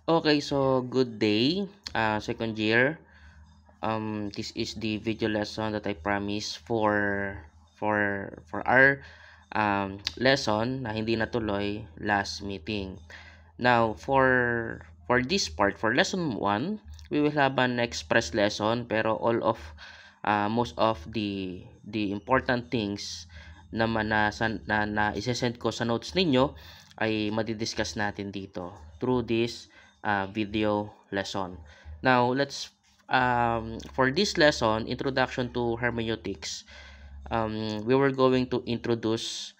Okay, so good day, second year. This is the video lesson that I promised for our lesson na hindi natuloy last meeting. Now, for this part, for lesson 1, we will have an express lesson pero all of most of the important things naman na isesend ko sa notes ninyo ay madidiscuss natin dito through this video lesson. Now, let's for this lesson, Introduction to Hermeneutics, we were going to introduce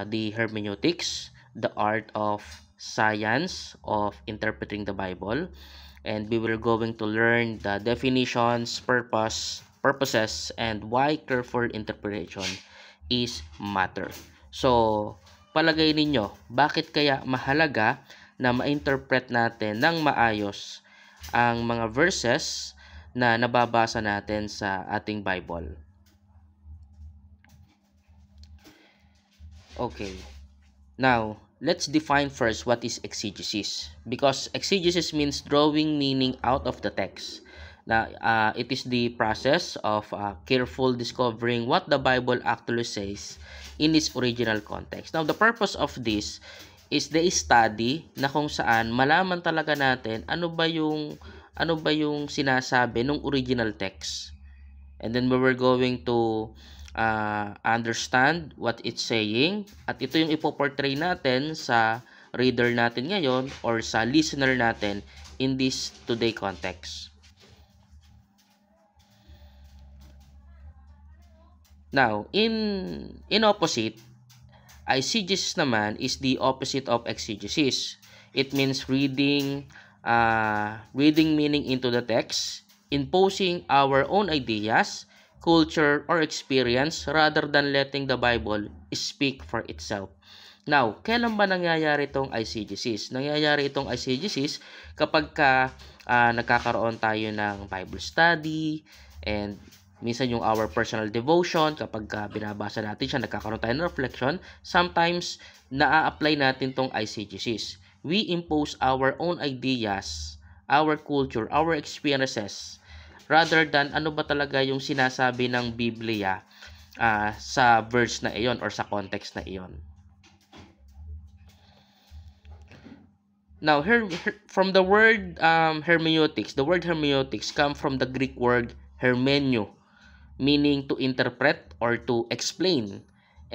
the hermeneutics, the art of science of interpreting the Bible, and we were going to learn the definitions, purposes, and why careful interpretation is matter. So, palagay ninyo, bakit kaya mahalaga na ma-interpret natin ng maayos ang mga verses na nababasa natin sa ating Bible? Okay. Now, let's define first what is exegesis. Because exegesis means drawing meaning out of the text. Now, it is the process of careful discovering what the Bible actually says in its original context. Now, the purpose of this is the study na kung saan malaman talaga natin ano ba yung sinasabi ng original text. And then we were going to understand what it's saying, at ito yung ipoportray natin sa reader natin ngayon or sa listener natin in this today context. Now, in opposite, eisegesis naman is the opposite of exegesis. It means reading meaning into the text, imposing our own ideas, culture, or experience rather than letting the Bible speak for itself. Now, kailan ba nangyayari itong eisegesis? Nangyayari itong eisegesis kapag nagkakaroon tayo ng Bible study and minsan yung our personal devotion, kapag binabasa natin siya, nagkakaroon tayo ng reflection, sometimes na-apply natin tong eisegesis. We impose our own ideas, our culture, our experiences, rather than ano ba talaga yung sinasabi ng Biblia sa verse na iyon or sa context na iyon. Now, from the word hermeneutics, the word hermeneutics come from the Greek word hermenio, meaning to interpret or to explain.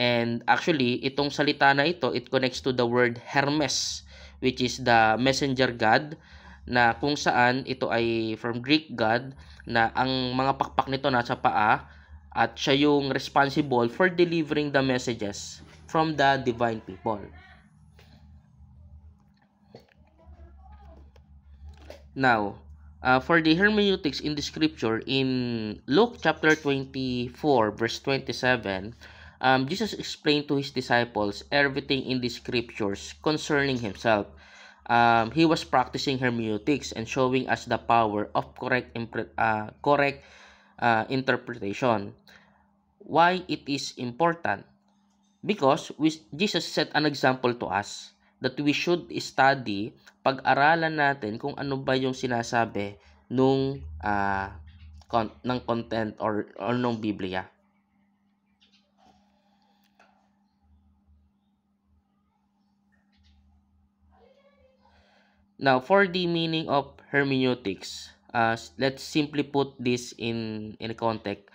And actually, itong salita na ito, it connects to the word Hermes, which is the messenger god, na kung saan ito ay from Greek god, na ang mga pakpak nito nasa paa, at siya yung responsible for delivering the messages from the divine people. Now, for the hermeneutics in the scripture, in Luke chapter 24, verse 27, Jesus explained to his disciples everything in the scriptures concerning himself. He was practicing hermeneutics and showing us the power of correct interpretation. Why it is important? Because Jesus set an example to us that we should study, pag-aralan natin kung ano ba yung sinasabi ng content or nung Biblia. Now, for the meaning of hermeneutics, let's simply put this in a context.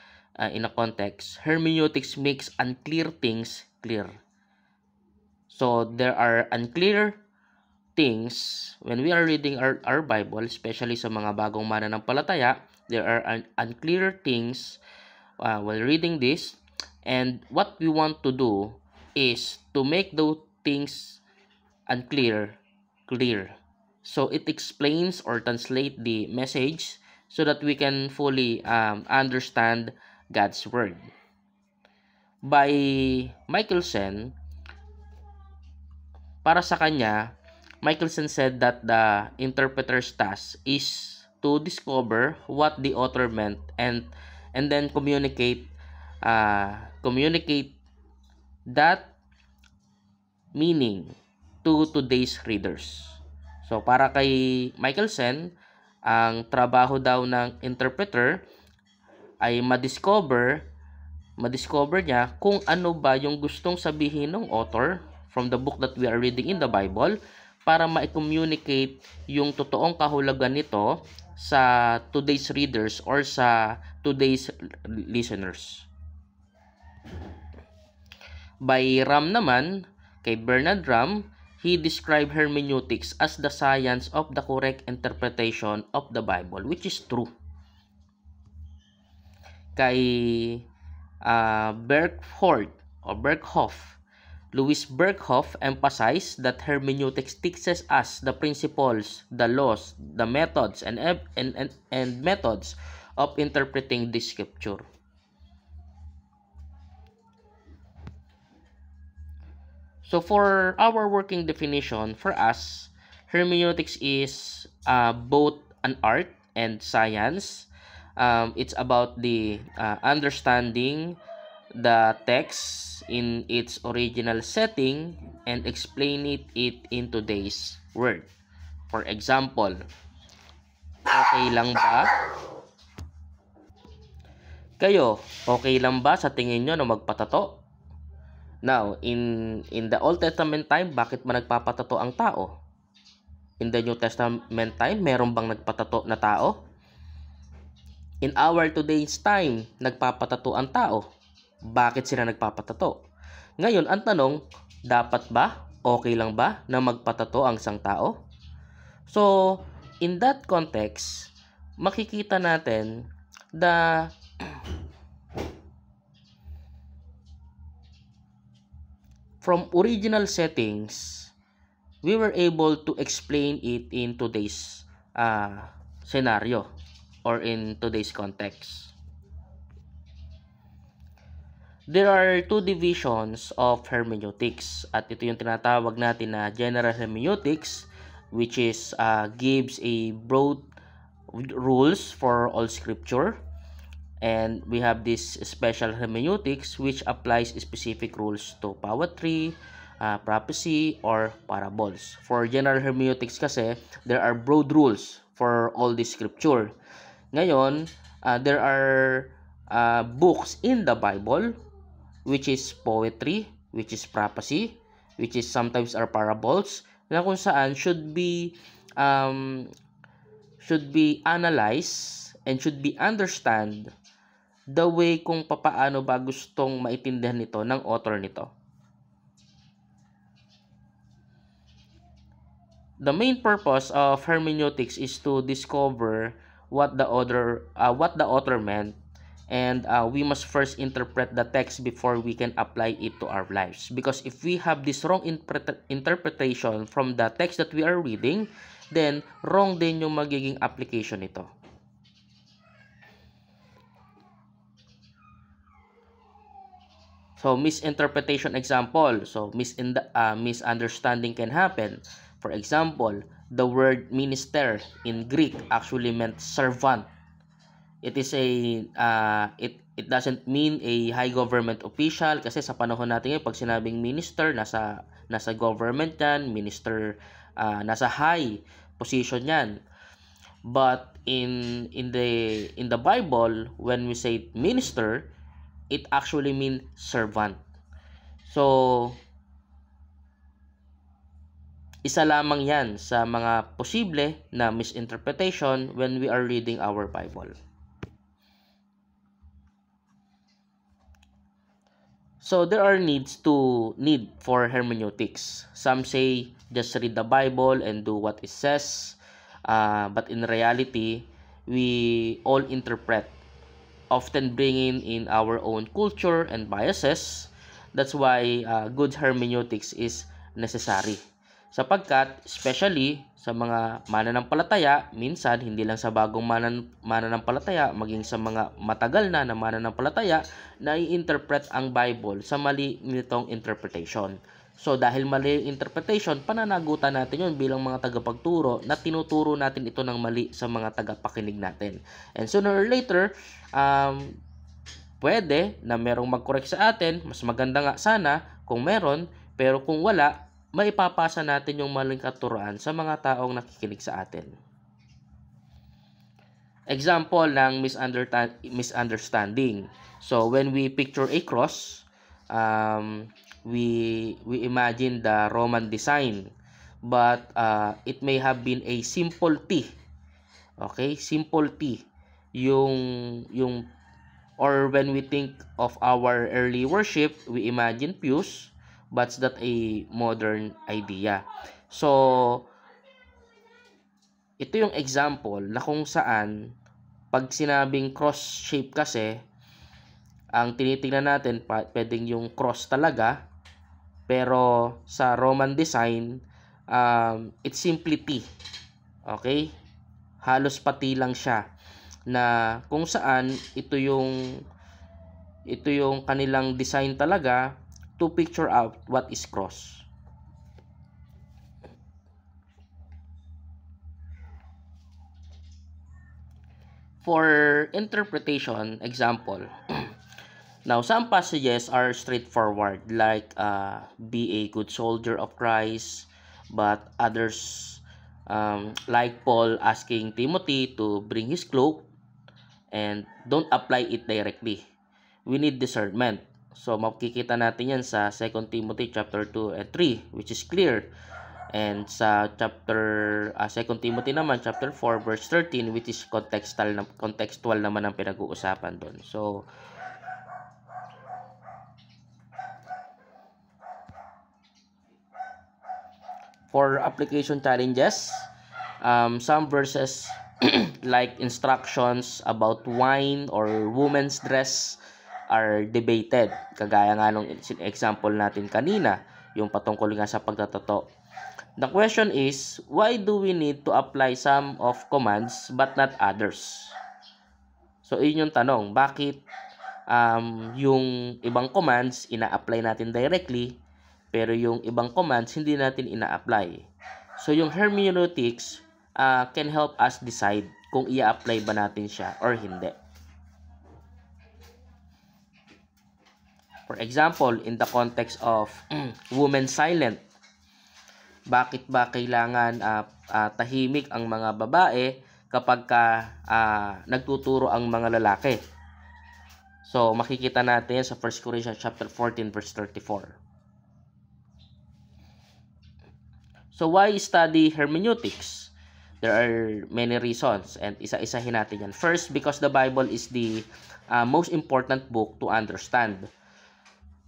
Hermeneutics makes unclear things clear. So there are unclear things when we are reading our Bible, especially sa mga bagong mananampalataya. There are unclear things while reading this, and what we want to do is to make those things unclear clear. So it explains or translate the message so that we can fully understand God's word. By Michelson, para sa kanya, Michelson said that the interpreter's task is to discover what the author meant and then communicate that meaning to today's readers. So, para kay Michelson, ang trabaho daw ng interpreter ay madiscover niya kung ano ba yung gustong sabihin ng author from the book that we are reading in the Bible para ma-communicate yung totoong kahulugan nito sa today's readers or sa today's listeners. By Ram naman, kay Bernard Ram, he described hermeneutics as the science of the correct interpretation of the Bible, which is true. Kay Berkhoff, Louis Berkhoff emphasized that hermeneutics teaches us the principles, the laws, the methods, and methods of interpreting the scripture. So for our working definition, for us, hermeneutics is both an art and science. It's about the understanding the text in its original setting and explain it in today's word. For example, okay lang ba? Kayo, okay lang ba sa tingin nyo na magpatato? Now, in the Old Testament time, bakit ba nagpapatato ang tao? In the New Testament time, meron bang nagpatato na tao? In our today's time, nagpapatato ang tao. Bakit sila nagpapatato? Ngayon, ang tanong, dapat ba? Okay lang ba na magpatato ang isang tao? So, in that context, makikita natin the from original settings, we were able to explain it in today's scenario or in today's context. There are two divisions of hermeneutics at ito yung tinatawag natin na general hermeneutics, which is gives a broad rules for all scripture, and we have this special hermeneutics which applies specific rules to poetry, prophecy, or parables. For general hermeneutics kasi, there are broad rules for all the scripture. Ngayon, there are books in the Bible which is poetry, which is prophecy, which is sometimes are parables, na kung saan should be analyzed and should be understand the way kung papaano ba gustong maintindihan nito ng author nito. The main purpose of hermeneutics is to discover what the author meant, and we must first interpret the text before we can apply it to our lives. Because if we have this wrong interpretation from the text that we are reading, then wrong din yung magiging application nito. So, misinterpretation example. So, misunderstanding can happen. For example, the word minister in Greek actually meant servant. It is it doesn't mean a high government official kasi sa panahon natin ngayon pag sinabing minister nasa government yan, minister nasa high position yan. But in the Bible, when we say minister, it actually means servant. So isa lamang yan sa mga posible na misinterpretation when we are reading our Bible. So there are need for hermeneutics. Some say just read the Bible and do what it says. But in reality, we all interpret, often bringing in our own culture and biases. That's why good hermeneutics is necessary. Sapagkat, especially sa mga mananampalataya, minsan hindi lang sa bagong mananampalataya, maging sa mga matagal na mananampalataya, na i-interpret ang Bible sa mali nitong interpretation. So, dahil mali yung interpretation, pananagutan natin yun bilang mga tagapagturo na tinuturo natin ito ng mali sa mga tagapakinig natin. And sooner or later, pwede na merong mag-correct sa atin. Mas maganda nga sana kung meron, pero kung wala, maipapasa natin yung maling katuruan sa mga taong nakikinig sa atin. Example ng misunderstanding. So, when we picture a cross, we imagine the Roman design, but it may have been a simple T. Okay, simple T. Yung or when we think of our early worship, we imagine pews, but that's a modern idea. So, ito yung example na kung saan pag sinabing cross shape kasi, ang tinitingnan natin pwedeng yung cross talaga, pero sa Roman design, it's simply T. Okay? Halos pati lang siya, na kung saan ito yung kanilang design talaga to picture out what is cross. For interpretation, example. Now, some passages are straightforward, like be a good soldier of Christ, but others, like Paul asking Timothy to bring his cloak, and don't apply it directly. We need discernment. So, makikita natin yan sa 2 Timothy chapter 2 and 3, which is clear. And sa chapter 2 Timothy naman, chapter 4, verse 13, which is contextual naman ang pinag-uusapan doon. So, for application challenges, some verses like instructions about wine or women's dress are debated. Kagaya nga nung example natin kanina, yung patungkol nga sa pagtatato. The question is, why do we need to apply some of commands but not others? So, yun yung tanong. Bakit yung ibang commands ina-apply natin directly, pero yung ibang commands hindi natin ina-apply? So, yung hermeneutics can help us decide kung i-apply ba natin siya or hindi. For example, in the context of women silent, bakit ba kailangan tahimik ang mga babae kapag nagtuturo ang mga lalaki? So, makikita natin sa 1 Corinthians chapter 14 verse 34. So, why study hermeneutics? There are many reasons, and isa-isahin natin yan. First, because the Bible is the most important book to understand.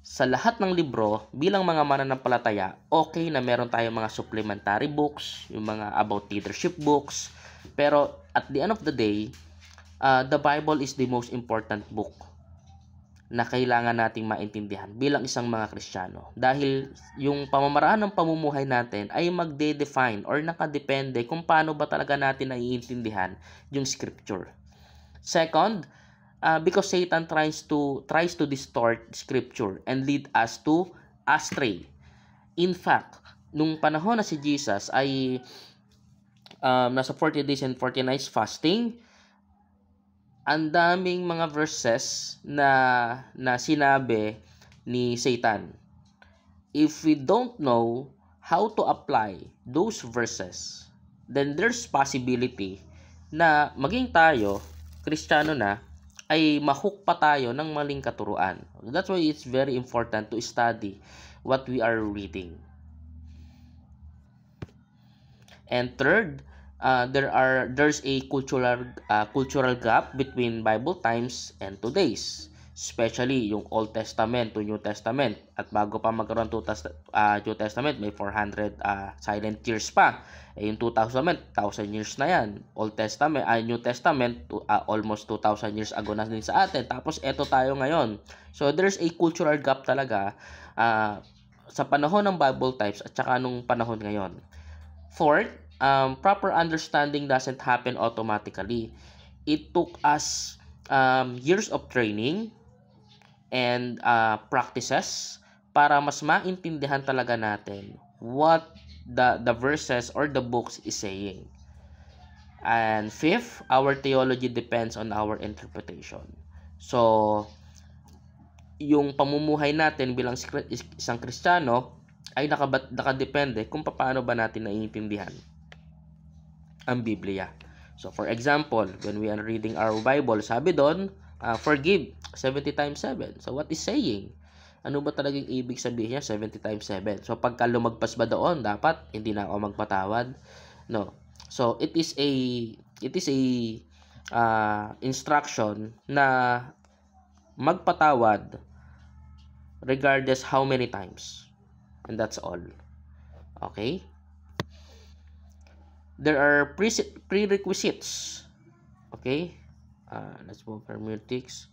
Sa lahat ng libro, bilang mga mananampalataya, okay na meron tayong mga supplementary books, yung mga about leadership books, pero at the end of the day, the Bible is the most important book na kailangan nating maintindihan bilang isang mga Kristiyano. Dahil yung pamamaraan ng pamumuhay natin ay magde-define or nakadepende kung paano ba talaga natin naiintindihan yung scripture. Second, because Satan tries to distort scripture and lead us to astray. In fact, nung panahon na si Jesus ay nasa 40 days and 40 nights fasting, ang daming mga verses na sinabi ni Satan. If we don't know how to apply those verses, then there's possibility na maging tayo, Kristiyano na, ay mahook pa tayo ng maling katuruan. That's why it's very important to study what we are reading. And third, there's a cultural gap between Bible times and today's, especially yung Old Testament to New Testament. At bago pa magkaroon New Testament, may 400 silent years pa. Yung 1000 years na yan. New Testament, almost 2,000 years ago na din sa atin. Tapos eto tayo ngayon. So there's a cultural gap talaga sa panahon ng Bible times at saka nung panahon ngayon. Fourth, proper understanding doesn't happen automatically. It took us years of training and practices para mas maintindihan talaga natin what the verses or the books is saying. And fifth, our theology depends on our interpretation. So, yung pamumuhay natin bilang isang Kristiyano ay nakadepende kung paano ba natin naiintindihan ang Biblia. So, for example, when we are reading our Bible, sabi doon, forgive 70 times 7. So, what is saying? Ano ba talagang ibig sabihin niya 70 times 7? So, pagka lumagpas ba doon, dapat hindi na ako magpatawad? No. So, it is a instruction na magpatawad regardless how many times. And that's all. Okay? There are prerequisites. Okay? Let's move hermeneutics.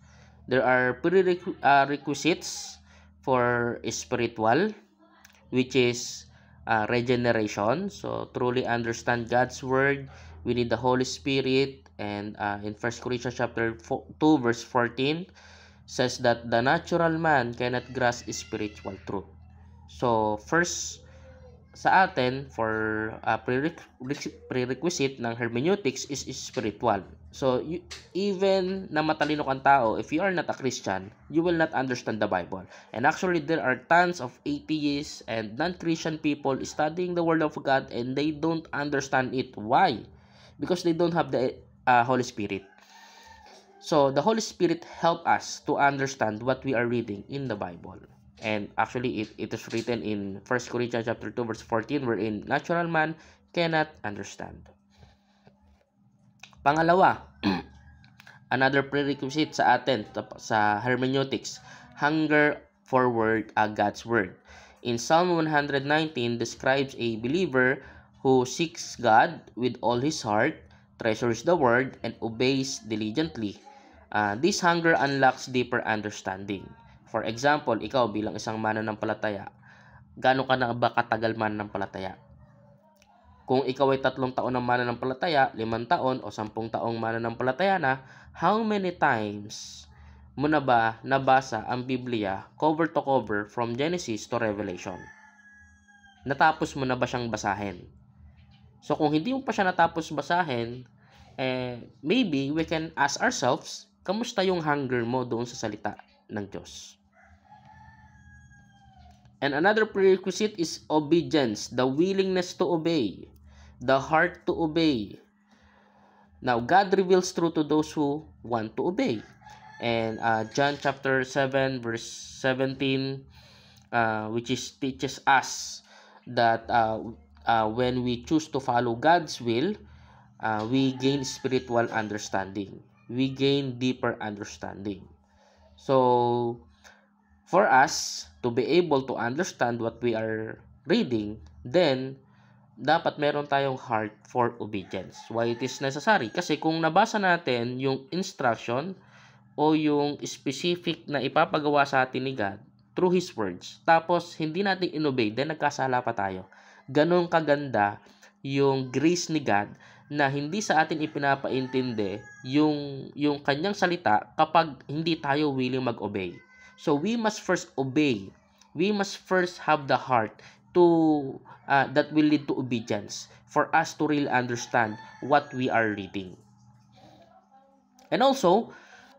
There are prerequisites for spiritual, which is regeneration. So, truly understand God's word, we need the Holy Spirit. And in 1 Corinthians chapter 2, verse 14, says that the natural man cannot grasp spiritual truth. So, first, sa atin, for prerequisite ng hermeneutics is spiritual. So, even na matalino kang tao, if you are not a Christian, you will not understand the Bible. And actually, there are tons of atheists and non-Christian people studying the Word of God and they don't understand it. Why? Because they don't have the Holy Spirit. So, the Holy Spirit help us to understand what we are reading in the Bible. And actually, it is written in 1 Corinthians chapter 2, verse 14, wherein natural man cannot understand. Pangalawa, another prerequisite sa atin, sa hermeneutics, hunger for God's word. In Psalm 119, describes a believer who seeks God with all his heart, treasures the word, and obeys diligently. This hunger unlocks deeper understanding. For example, ikaw bilang isang mananampalataya, gaano ka na ba katagal mananampalataya? Kung ikaw ay 3 taon ng mananampalataya, 5 taon o 10 taong mananampalataya na, how many times mo na ba nabasa ang Biblia cover to cover from Genesis to Revelation? Natapos mo na ba siyang basahin? So kung hindi mo pa siya natapos basahin, maybe we can ask ourselves, kamusta yung hunger mo doon sa salita ng Diyos? And another prerequisite is obedience, the willingness to obey, the heart to obey. Now, God reveals truth to those who want to obey. And John chapter 7, verse 17, which teaches us that when we choose to follow God's will, we gain spiritual understanding. We gain deeper understanding. So, for us to be able to understand what we are reading, then dapat meron tayong heart for obedience. Why it is necessary? Kasi kung nabasa natin yung instruction o yung specific na ipapagawa sa atin ni God through His words, tapos hindi natin inobey, then nagkasala pa tayo. Ganon kaganda yung grace ni God na hindi sa atin ipinapaintindi yung kanyang salita kapag hindi tayo willing mag-obey. So we must first obey. We must first have the heart to that will lead to obedience for us to really understand what we are reading. And also,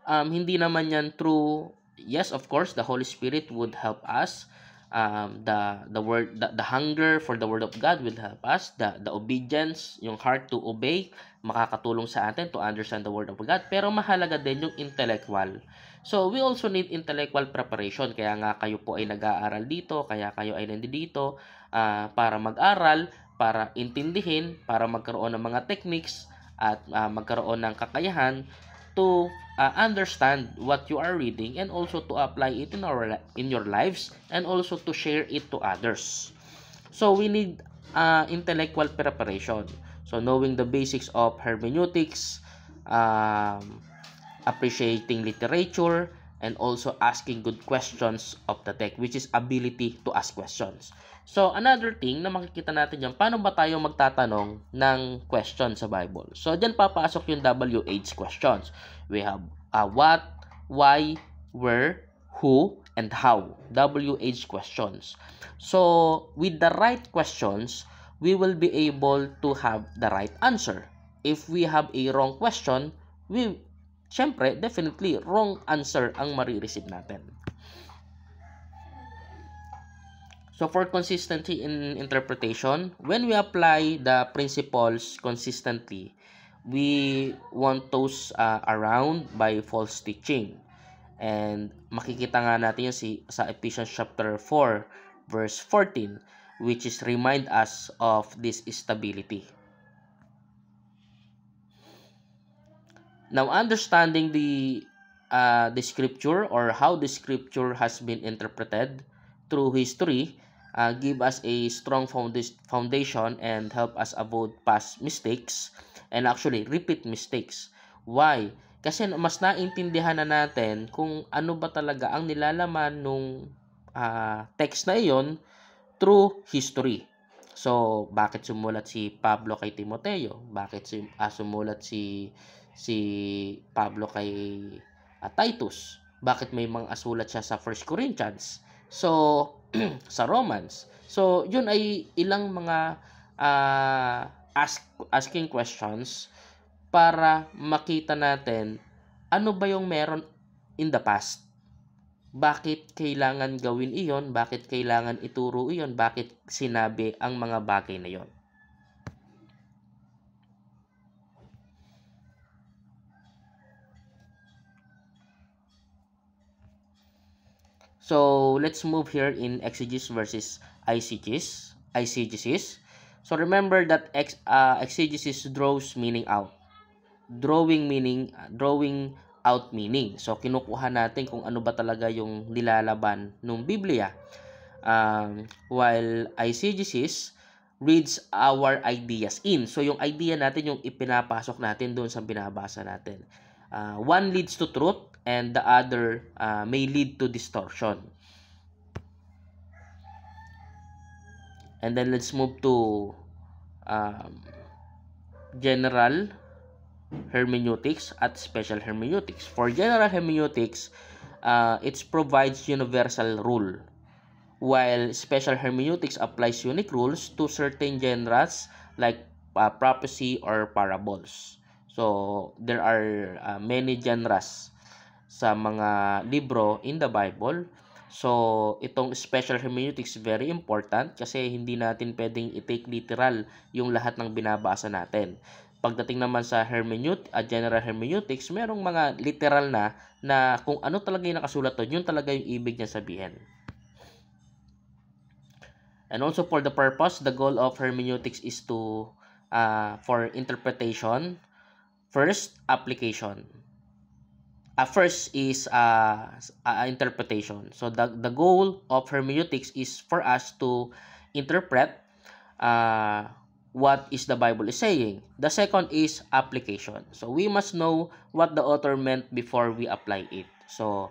hindi naman yan through, yes, of course, the Holy Spirit would help us. The hunger for the Word of God will help us. The obedience, yung heart to obey, makakatulong sa atin to understand the Word of God. Pero mahalaga din yung intellectual. So, we also need intellectual preparation. Kaya nga kayo po ay nag-aaral dito, kaya kayo ay nandito para mag-aral, para intindihin, para magkaroon ng mga techniques at magkaroon ng kakayahan to understand what you are reading and also to apply it in your lives and also to share it to others. So, we need intellectual preparation. So, knowing the basics of hermeneutics, appreciating literature, and also asking good questions of the text, which is ability to ask questions. So, another thing na makikita natin dyan, paano ba tayo magtatanong ng question sa Bible? So, dyan papasok yung WH questions. We have what, why, where, who, and how. WH questions. So, with the right questions, we will be able to have the right answer. If we have a wrong question, syempre, definitely, wrong answer ang marireceive natin. So for consistency in interpretation, when we apply the principles consistently, we want those around by false teaching. And makikita nga natin yun sa Ephesians chapter 4 verse 14, which is remind us of this stability. Now, understanding the scripture or how the scripture has been interpreted through history give us a strong foundation and help us avoid past mistakes and actually repeat mistakes. Why? Kasi mas naintindihan na natin kung ano ba talaga ang nilalaman nung text na iyon through history. So, bakit sumulat si Pablo kay Timoteo? Bakit sumulat si Pablo kay Titus? Bakit may mga asulat siya sa 1 Corinthians? So, sa Romans. So, yun ay ilang mga asking questions para makita natin ano ba yung meron in the past. Bakit kailangan gawin iyon? Bakit kailangan ituro iyon? Bakit sinabi ang mga bagay na iyon? So, let's move here in exegesis versus eisegesis. So, remember that exegesis draws meaning out. Drawing out meaning. So, kinukuha natin kung ano ba talaga yung nilalaban ng Biblia. While eisegesis reads our ideas in. So, yung idea natin, yung ipinapasok natin doon sa binabasa natin. One leads to truth and the other may lead to distortion. And then let's move to general hermeneutics at special hermeneutics. For general hermeneutics, it provides universal rule, while special hermeneutics applies unique rules to certain genres like prophecy or parables. So, there are many genres sa mga libro in the Bible. So, itong special hermeneutics very important kasi hindi natin pwedeng i-take literal yung lahat ng binabasa natin. Pagdating naman sa general hermeneutics, merong mga literal na kung ano talaga yung nakasulat doon, yun talaga yung ibig niya sabihin. And also for the purpose, the goal of hermeneutics is to for interpretation, first application. First is interpretation. So the goal of hermeneutics is for us to interpret what is the Bible is saying. The second is application. So we must know what the author meant before we apply it. So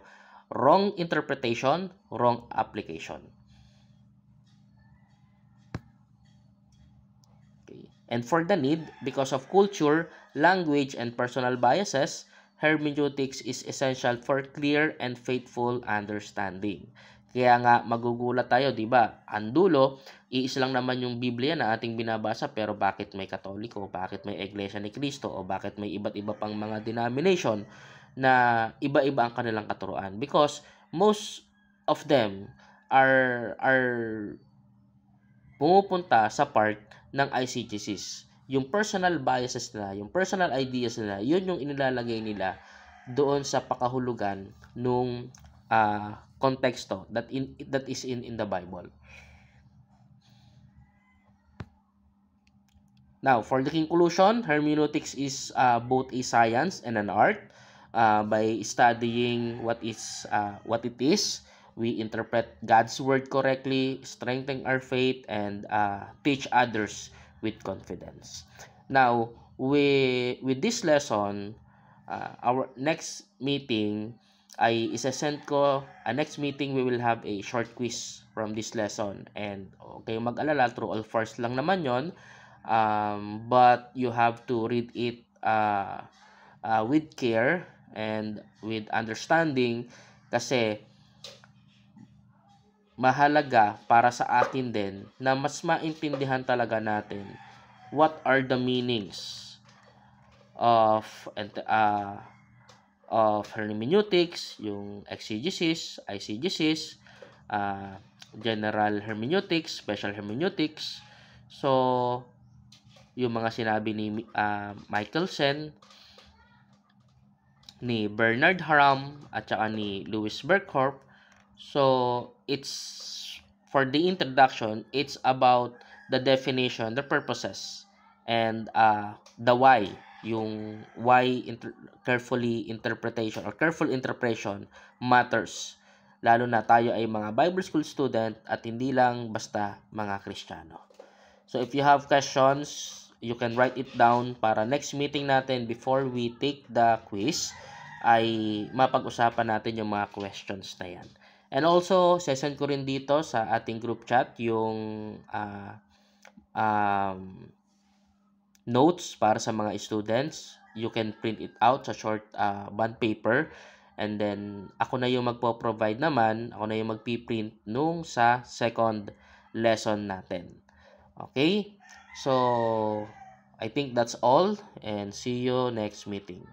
wrong interpretation, wrong application. Okay. And for the need, because of culture, language, and personal biases, hermeneutics is essential for clear and faithful understanding. Kaya nga magugulat tayo, 'di ba? Ang dulo, iisa lang naman yung Biblia na ating binabasa, pero bakit may Katoliko, bakit may Iglesia ni Cristo, o bakit may iba't iba pang mga denomination na iba-iba ang kanilang katuruan? Because most of them are pumupunta sa part ng eisegesis. Yung personal biases nila, yung personal ideas nila, yun yung inilalagay nila doon sa pakahulugan nung konteksto that is in the Bible. Now, for the conclusion, hermeneutics is both a science and an art. By studying what it is, we interpret God's word correctly, strengthen our faith, and teach others with confidence. Now, with this lesson, our next meeting ay isesend ko. Next meeting, we will have a short quiz from this lesson. And okay, mag-alala, true or false lang naman yon. But you have to read it with care and with understanding, kasi mahalaga para sa atin din na mas maintindihan talaga natin what are the meanings of hermeneutics, yung exegesis, eisegesis, general hermeneutics, special hermeneutics. So, yung mga sinabi ni Michelson, ni Bernard Haram, at saka ni Louis Bergkorp. So, for the introduction, it's about the definition, the purposes, and the why. Yung why carefully interpretation or careful interpretation matters. Lalo na tayo ay mga Bible School student at hindi lang basta mga Kristiyano. So, if you have questions, you can write it down para next meeting natin before we take the quiz ay mapag-usapan natin yung mga questions na yan. And also, sesend ko rin dito sa ating group chat yung notes para sa mga students. You can print it out sa short bond paper. And then, ako na yung magpo-provide naman, ako na yung magpiprint nung sa second lesson natin. Okay? So, I think that's all and see you next meeting.